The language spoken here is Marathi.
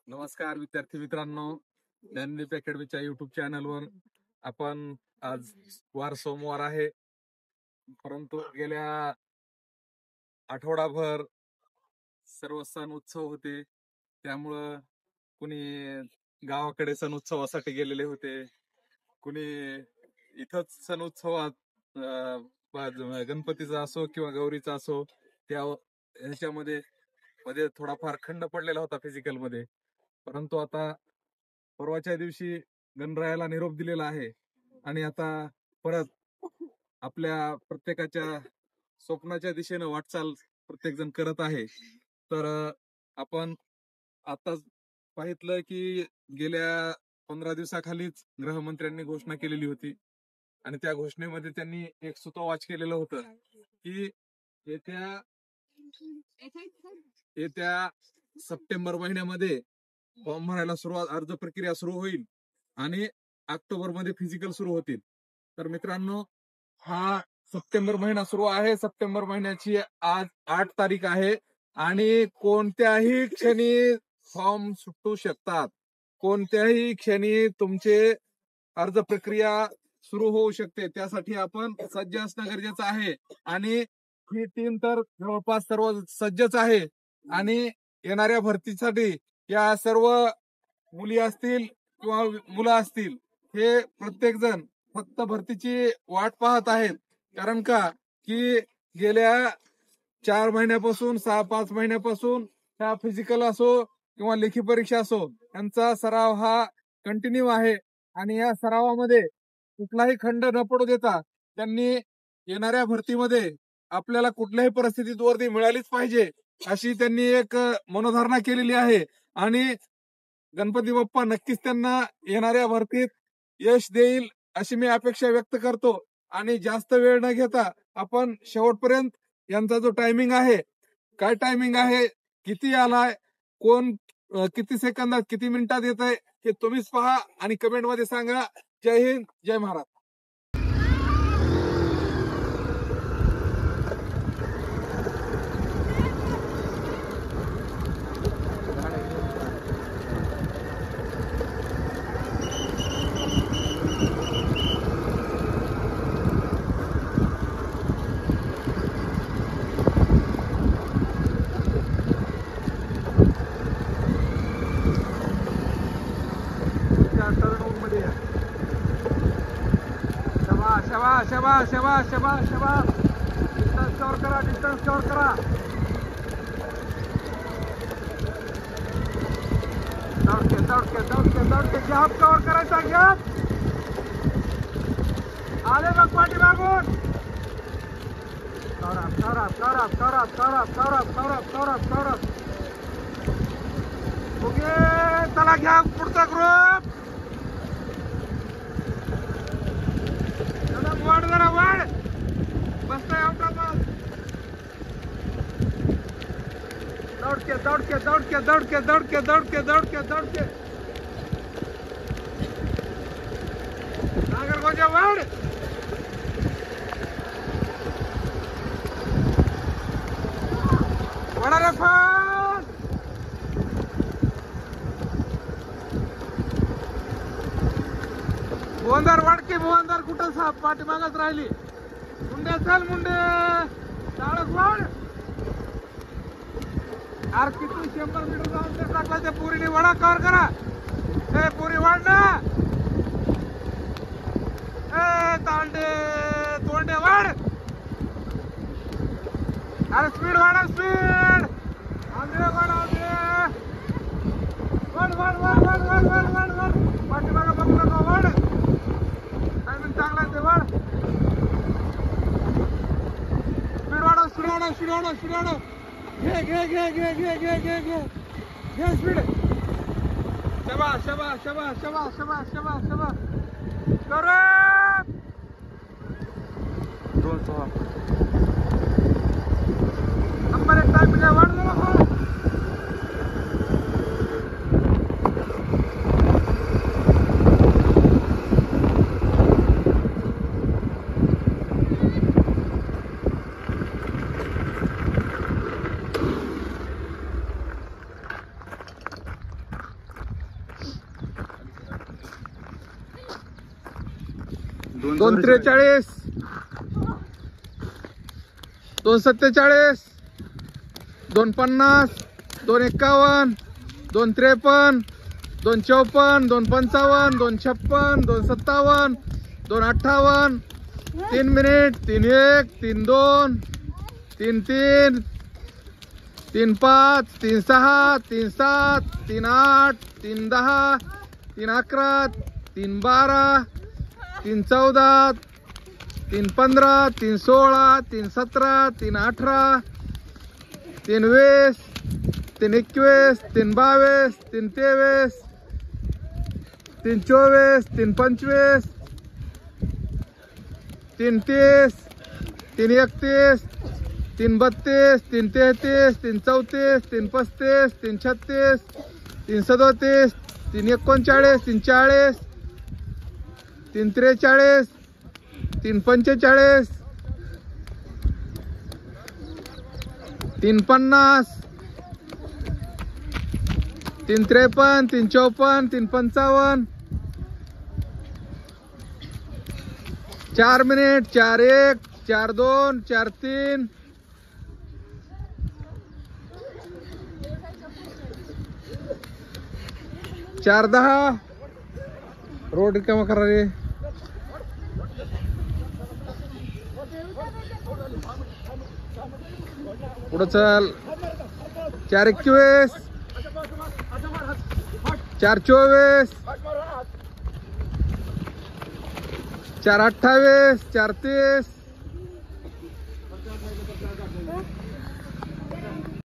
नमस्कार विद्यार्थी मित्रांनो, ज्ञानदीप अकॅडमीच्या युट्यूब चॅनलवर आपण आज वार सोमवार आहे, परंतु गेल्या आठवडाभर सर्व सण उत्सव होते. त्यामुळं कुणी गावाकडे सण उत्सवासाठी गेलेले होते, कुणी इथंच सण उत्सवात गणपतीचा असो किंवा गौरीचा असो त्या ह्याच्यामध्ये थोडाफार खंड पडलेला होता फिजिकल मध्ये. परंतु आता परवाच्या दिवशी गणरायाला निरोप दिलेला आहे आणि आता परत आपल्या प्रत्येकाच्या स्वप्नाच्या दिशेनं वाटचाल प्रत्येक जण करत आहे. तर आपण आताच पाहितलं की गेल्या 15 दिवसाखालीच गृहमंत्र्यांनी घोषणा केलेली होती आणि त्या घोषणेमध्ये त्यांनी एक सूतोवाच केलेलं होतं की येत्या सप्टेंबर महिन्यामध्ये फॉर्म भरायला अर्ज प्रक्रिया सुरू होईल आणि ऑक्टोबर मध्ये फिजिकल सुरू होतील. तर मित्रांनो, हा सप्टेंबर महिना सुरू आहे. सप्टेंबर महिन्याची आज 8 तारीख आहे आणि कोणत्याही क्षणी फॉर्म सुटू शकतात. कोणत्याही क्षणी तुमचे अर्ज प्रक्रिया सुरू होऊ शकते. त्यासाठी आपण सज्ज असणं गरजेचं आहे आणि ही टीम तर जवळपास सर्व सज्जच आहे आणि येणाऱ्या भरतीसाठी या सर्व मुली असतील किंवा मुलं असतील, हे प्रत्येक जण फक्त भरतीची वाट पाहत आहेत. कारण का की गेल्या 4 महिन्यापासून 6-5 महिन्यापासून ह्या फिजिकल असो किंवा लेखी परीक्षा असो यांचा सराव हा कंटिन्यू आहे आणि या सरावामध्ये कुठलाही खंड न पडू देता त्यांनी येणाऱ्या भरतीमध्ये आपल्याला कुठल्याही परिस्थितीत वर्दी मिळालीच पाहिजे अशी त्यांनी एक मनोधारणा केलेली आहे आणि गणपती बाप्पा नक्कीच त्यांना येणाऱ्या भरतीत यश देईल अशी मी अपेक्षा व्यक्त करतो. आणि जास्त वेळ न घेता आपण शेवटपर्यंत यांचा जो टायमिंग आहे, काय टायमिंग आहे, किती आलाय, कोण किती सेकंदात किती मिनिटात येत आहे हे तुम्हीच पहा आणि कमेंट मध्ये सांगा. जय हिंद, जय महाराष्ट्र. शाबाश शाबाश शाबाश शाबाश. डिस्टन्स कव्हर करा, डिस्टन्स कव्हर करा. दौडके गॅप कव्हर करायचा. गॅप आले बघ पाठीमागून. कौरव ओके, चला घ्या पुढचा ग्रुप. वाढ जरा वाढ, बसताय आउटात. दौडके नागरगोजा वाढ. वडा रे फास्ट. भुवनदार कुठं साप पाठीमागच राहिली. मुंडे चल, मुंडे चाळक वाढ. अरे किती 100 मीटर जाऊन ते टाकला. त्या पुरीने वडा कव्हर करा. हे पुरी वाढ ना. तांडे तोंडे वाढ. अरे स्पीड वाढा, स्पीड. आंधळे वाढ, आंधळे वाढ. पाठीमागा बघू नका, वाढ. टायमिंग चांगला आहे ते वाढ. स्पीड वाढव. घे स्पीड. शाबाश. करत नंबर 1 टाइम घ्या. वाढ जरा. 243, 247, 250, 251, 253, 254, 255, 256, 257, 258, 3 मिनिट, 31, 32, 33, 35, 36, 37, 38, 310, 311, 312, 314, 315, 316, 317, 318, 320, 321, 322, 323, 324, 325, 330, 331, 332, 333, 334, 335, 336, 337, 339, 340, 343, 345, 350, 353, 354, 355, 4 मिनिट, 41, 42, 43, 410, रोड रिकामा करा रे. पुढं चल. 421, 424, 428, 430,